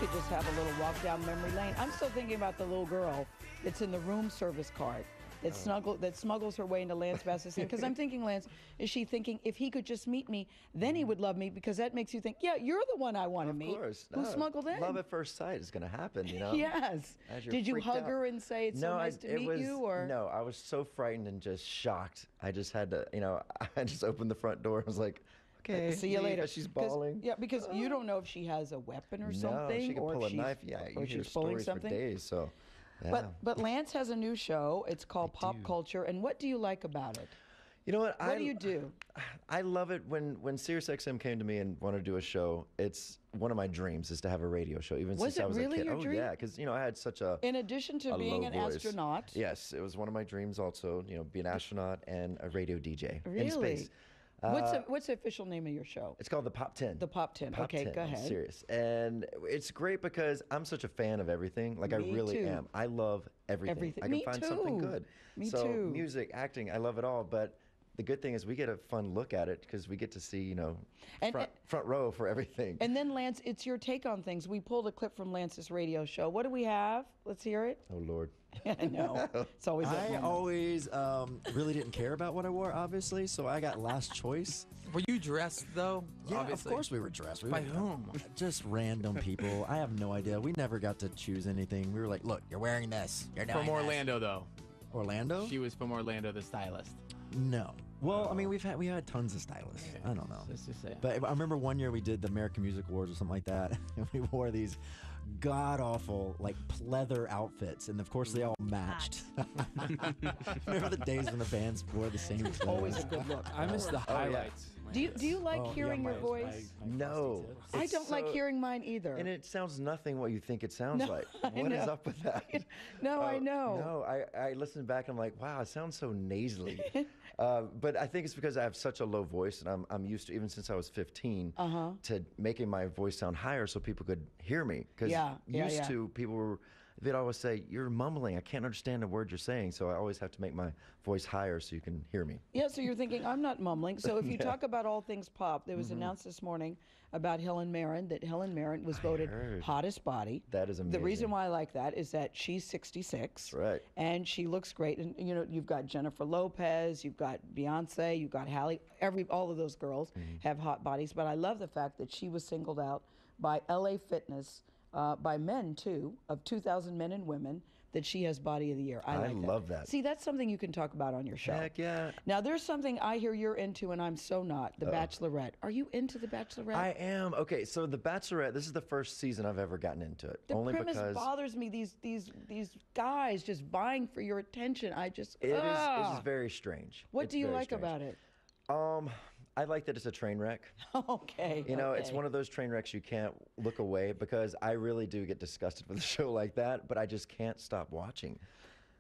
could just have a little walk down memory lane. I'm still thinking about the little girl that's in the room service card that smuggles her way into Lance Bass's hand. Because I'm thinking, Lance, is she thinking if he could just meet me, then he would love me? Because that makes you think, yeah, you're the one I want to meet. Of course. Who smuggled in? Love at first sight is going to happen, you know? Yes. Did you hug her and say it's so nice to meet you? Or? No, I was so frightened and just shocked. I just had to, I just opened the front door and was like, okay, see you later. She's bawling. Yeah, because you don't know if she has a weapon or something. No, she can or pull if a knife. Yeah, or you hear she's pulling stories something. for days. So, yeah. But Lance has a new show. It's called Pop Culture. And what do you like about it? You know what? What do you do? I love it when SiriusXM came to me and wanted to do a show. It's one of my dreams is to have a radio show. Even since I was really a kid. your dream? Yeah, because I had such a in addition to being an astronaut. Yes, it was one of my dreams also. Be an astronaut and a radio DJ really? in space. What's the official name of your show? It's called the Pop 10. The Pop 10. Pop okay, 10, go ahead. Serious. And it's great because I'm such a fan of everything. Like, I really am. I love everything. I can find something good. Me so too. Music, acting, I love it all. But the good thing is we get a fun look at it because we get to see, front row for everything. And then, Lance, it's your take on things. We pulled a clip from Lance's radio show. What do we have? Let's hear it. Oh, Lord. I know. It's always I always really didn't care about what I wore, obviously, so I got last choice. Were you dressed, though? Yeah, obviously. Of course we were dressed. By whom? Just random people. I have no idea. We never got to choose anything. We were like, look, you're wearing this. You're doing From Orlando, though. Orlando? She was from Orlando, the stylist. No. Well, I mean, we had tons of stylists. Okay. I don't know. Let's just say. But I remember one year we did the American Music Awards or something like that, and we wore these god-awful, like, pleather outfits, and of course they all matched. Remember the days when the bands wore the same clothes? Always a good look. I miss the highlights. Do you like hearing your voice? No. I don't like hearing mine either. And it sounds nothing what you think it sounds like. What is up with that? No, I know. No, I listen back and I'm like, wow, it sounds so nasally. But I think it's because I have such a low voice, and I'm used to, even since I was 15, to making my voice sound higher so people could hear me. Because used to, people they'd always say, you're mumbling. I can't understand a word you're saying. So I always have to make my voice higher so you can hear me. Yeah, so you're thinking, I'm not mumbling. So if you talk about all things pop, there was announced this morning about Helen Mirren, that Helen Mirren was voted hottest body. That is amazing. The reason why I like that is that she's 66. Right. And she looks great. And, you've got Jennifer Lopez, you've got Beyonce, you've got Halle. All of those girls have hot bodies. But I love the fact that she was singled out by LA Fitness, by men too, of 2,000 men and women, that she has Body of the Year. I love that. See, that's something you can talk about on your show. Heck yeah. Now, there's something I hear you're into, and I'm so not. The Bachelorette. Are you into The Bachelorette? I am. Okay, so The Bachelorette, this is the first season I've ever gotten into it. The only premise because bothers me. These guys just vying for your attention. It is very strange. What do you like about it? I like that it's a train wreck. Okay. It's one of those train wrecks you can't look away, because I really do get disgusted with a show like that, but I just can't stop watching.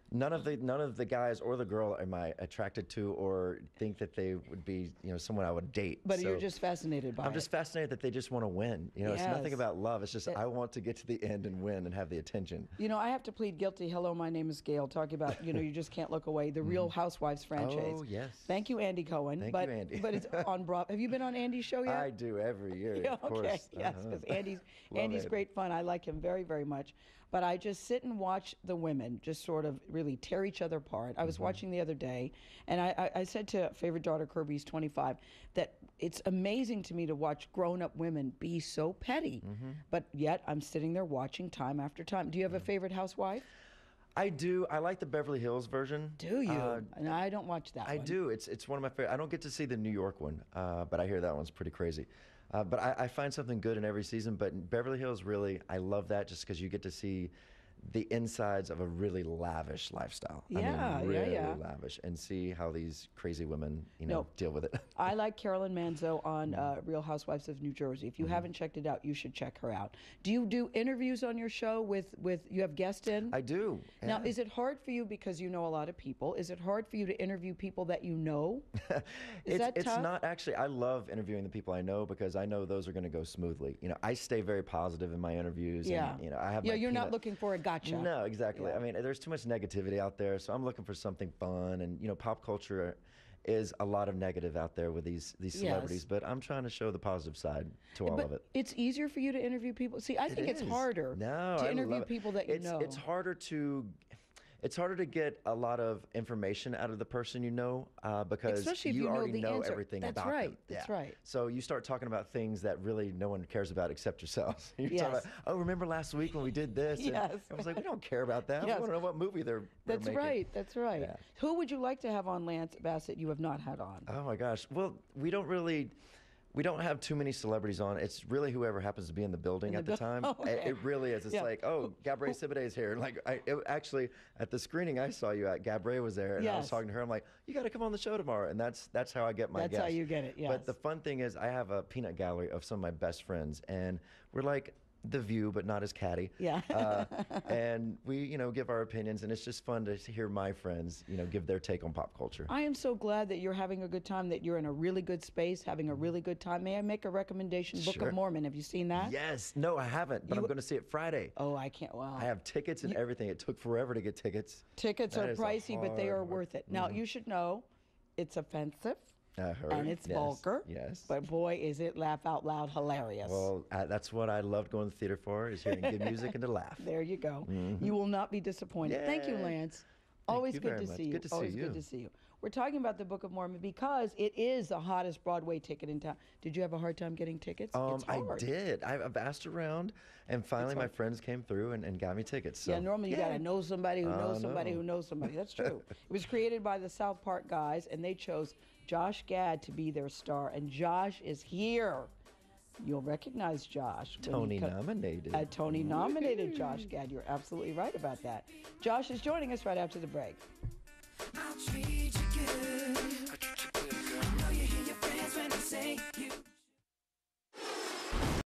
None of the guys or the girl am I attracted to or think that they would be, someone I would date. But you're just fascinated by it. I'm just fascinated that they just want to win. It's nothing about love. It's just I want to get to the end and win and have the attention. I have to plead guilty. Hello, my name is Gayle. Talking about, you just can't look away. The Real Housewives franchise. Oh, yes. Thank you, Andy Cohen. Thank you, Andy. But it's on Broadway. Have you been on Andy's show yet? I do every year, Yeah, of course. Okay, yes, because Andy's great fun. I like him very, very much. But I just sit and watch the women just sort of really tear each other apart. I was watching the other day, and I said to favorite daughter, Kirby's 25, that it's amazing to me to watch grown-up women be so petty. But yet I'm sitting there watching time after time. Do you have a favorite housewife? I do. I like the Beverly Hills version. Do you? And I don't watch that one. I do. It's one of my favorite. I don't get to see the New York one, but I hear that one's pretty crazy. But I find something good in every season. But in Beverly Hills, really, I love that just because you get to see the insides of a really lavish lifestyle. Really lavish, and see how these crazy women, deal with it. I like Carolyn Manzo on Real Housewives of New Jersey. If you haven't checked it out, you should check her out. Do you do interviews on your show with you have guests in? I do. Yeah. Now, is it hard for you, because you know a lot of people, is it hard for you to interview people that you know? Is that tough? It's not actually. I love interviewing the people I know, because I know those are going to go smoothly. I stay very positive in my interviews. Yeah. And, I have. Yeah, you're not looking for a gotcha. No, exactly. Yeah. I mean, there's too much negativity out there, so I'm looking for something fun, and pop culture is a lot of negative out there with these celebrities, but I'm trying to show the positive side to all But of it. it's easier for you to interview people. See, I think it's is. harder No, to I interview love it. people that you know. It's harder to get a lot of information out of the person you know because Especially if you know already the know answer. everything That's about right, them. that's Yeah. right. So you start talking about things that really no one cares about except yourselves. You're Yes. talking about, oh, remember last week when we did this? And Yes. I was like, we don't care about that. Yes. We want to know what movie they're That's making. right. That's right. Yeah. Who would you like to have on, Lance Bassett, you have not had on? Oh my gosh. Well, we don't have too many celebrities on. It's really whoever happens to be in the building at the time. Okay. It really is. It's Yeah. like, oh, Gabrielle Sibide's here. Like, actually, at the screening I saw you at, Gabrielle was there, and I was Yes. talking to her. I'm like, you got to come on the show tomorrow, and that's how I get my That's guests. how you get it, yes. But the fun thing is, I have a peanut gallery of some of my best friends, and we're like The View, but not as catty. Yeah. And we, give our opinions, and it's just fun to hear my friends, give their take on pop culture. I am so glad that you're having a good time, that you're in a really good space, having a really good time. May I make a recommendation? Book Sure. of Mormon. Have you seen that? Yes. No, I haven't, but I'm going to see it Friday. Oh, I can't. Wow. I have tickets and everything. It took forever to get tickets. Tickets That are is a pricey, but they are hard- worth it. Now, you should know it's offensive I heard. and it's Yes. vulgar. Yes. But boy, is it laugh out loud hilarious. Well, that's what I loved going to the theater for, is hearing good music and to laugh. There you go. You will not be disappointed. Thank you, Yay. Lance. Always you good very to much. see you. Good to see Always you. good to see you. We're talking about the Book of Mormon because it is the hottest Broadway ticket in town. Did you have a hard time getting tickets? It's I hard. did. I've asked around, and finally my friends came through and got me tickets. So. Yeah, normally you got to know somebody who knows somebody know. who knows somebody. That's true. It was created by the South Park guys, and they chose Josh Gad to be their star, and Josh is here. You'll recognize Josh. when he Tony nominated. Tony nominated Josh Gad. You're absolutely right about that. Josh is joining us right after the break.